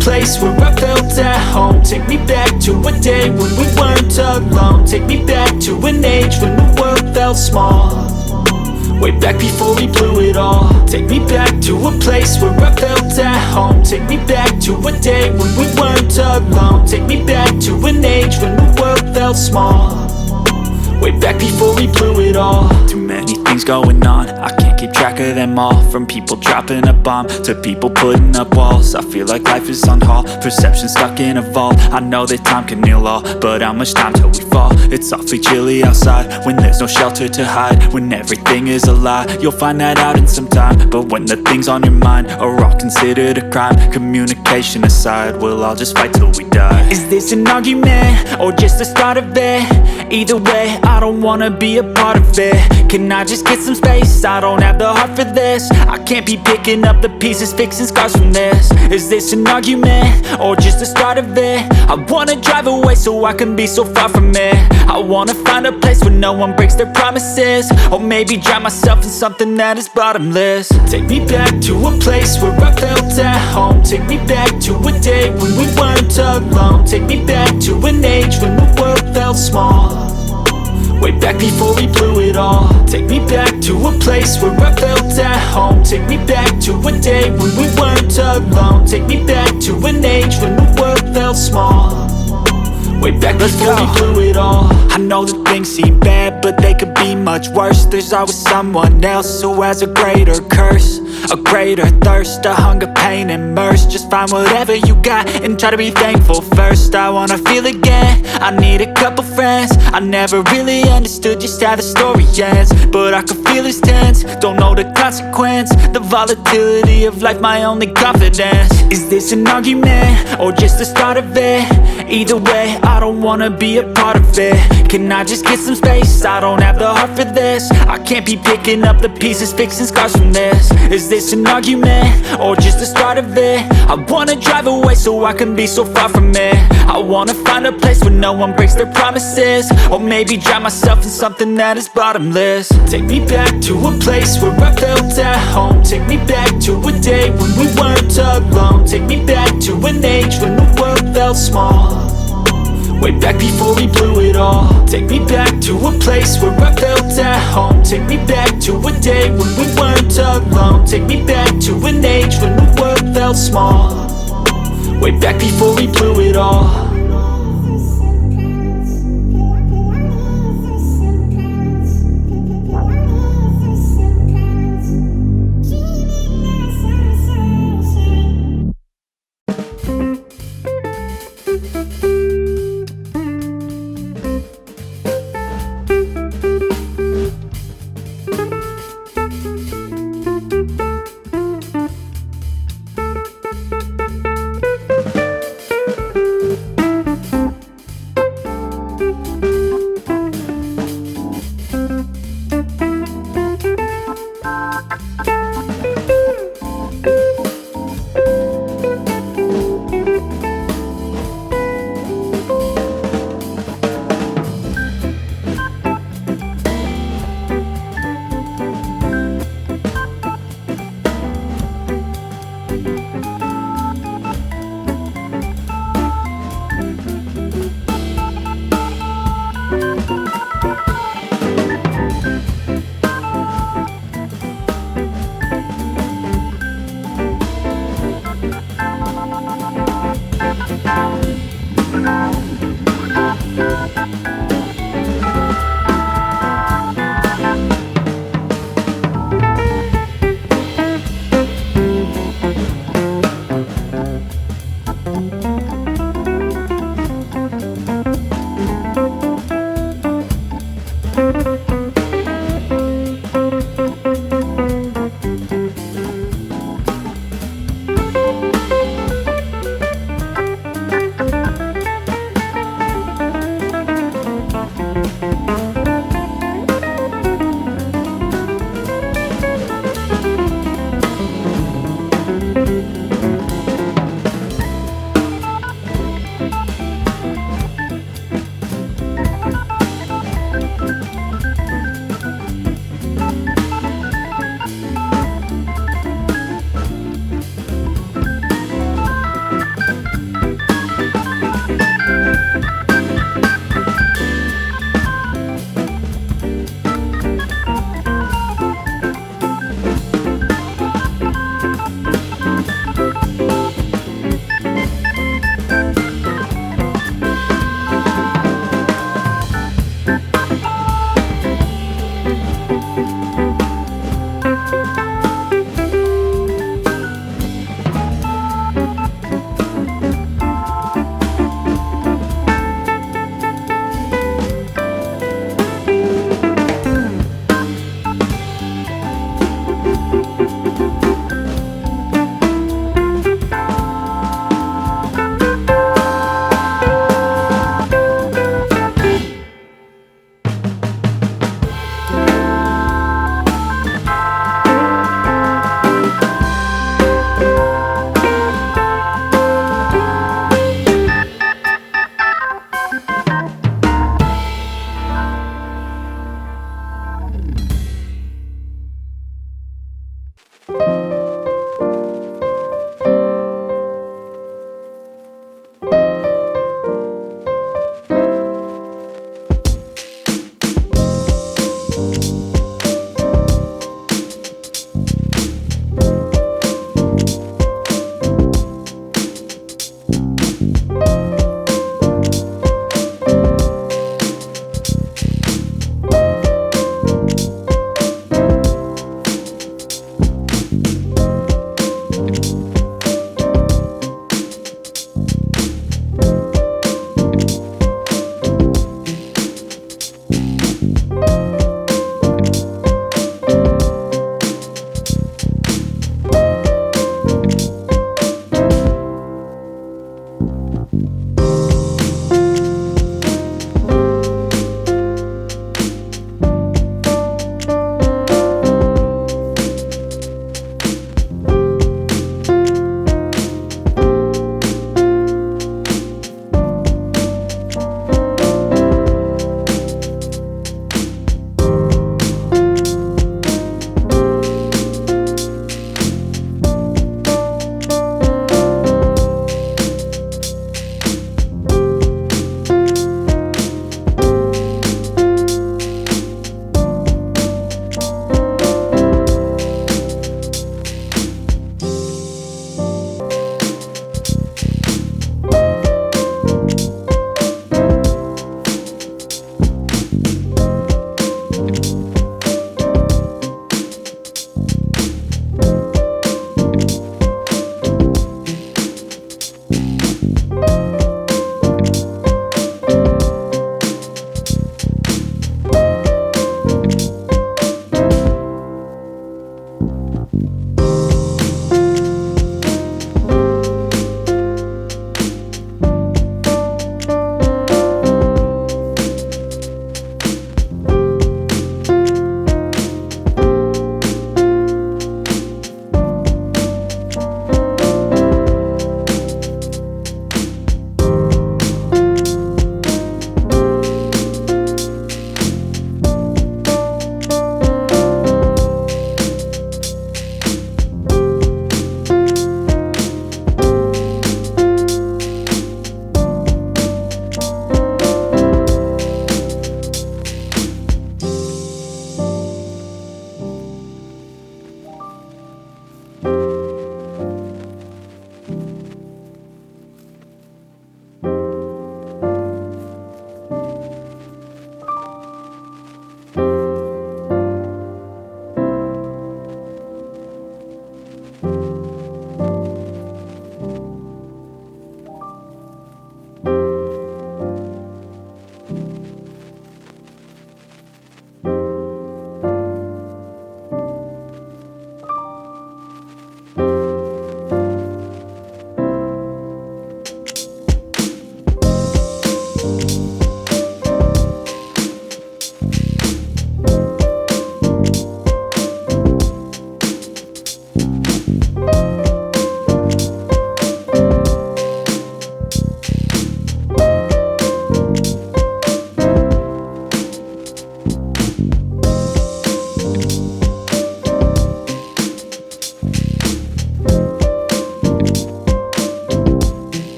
place where I felt at home. Take me back to a day when we weren't alone. Take me back to an age when the world felt small, way back before we blew it all. Take me back to a place where I felt at home. Take me back to a day when we weren't alone. Take me back to an age when the world felt small, way back before we blew it all. Too many things going on, I can't keep track of them all. From people dropping a bomb to people putting up walls. I feel like life is on hold, perception stuck in a vault. I know that time can heal all, but how much time till we fall? It's awfully chilly outside when there's no shelter to hide. When everything is a lie, you'll find that out in some time. But when the things on your mind are all considered a crime, communication aside, we'll all just fight till we die. Is this an argument or just the start of it? Either way, I don't wanna be a part of it. Can I just get some space? I don't have the heart for this. I can't be picking up the pieces, fixing scars from this. Is this an argument or just the start of it? I wanna drive away so I can be so far from it. I wanna find a place where no one breaks their promises, or maybe drown myself in something that is bottomless. Take me back to a place where I felt at home. Take me back to a day when we weren't alone. Take me back to an age when the world felt small, way back before we blew it all. Take me back to a place where I felt at home. Take me back to a day when we weren't alone. Take me back to an age when the world felt small, way back before we blew it all. I know that things seem bad, but they could be much worse. There's always someone else who has a greater curse, a greater thirst, a hunger, pain, and mercy. Just find whatever you got and try to be thankful first. I wanna feel again, I need a couple friends. I never really understood just how the story ends, but I can feel it's tense, don't know the consequence. The volatility of life, my only confidence. Is this an argument or just the start of it? Either way, I don't wanna be a part of it. Can I just get some space? I don't have the heart for this. I can't be picking up the pieces, fixing scars from this. Is this an argument or just the start of it? I wanna drive away so I can be so far from it. I wanna find a place where no one breaks their promises, or maybe drown myself in something that is bottomless. Take me back to a place where I felt at home. Take me back to a day when we weren't alone. Take me back to an age when the world felt small, way back before we blew it all. Take me back to a place where I felt at home. Take me back to a day when we weren't alone. Take me back to an age when the world felt small, way back before we blew it all.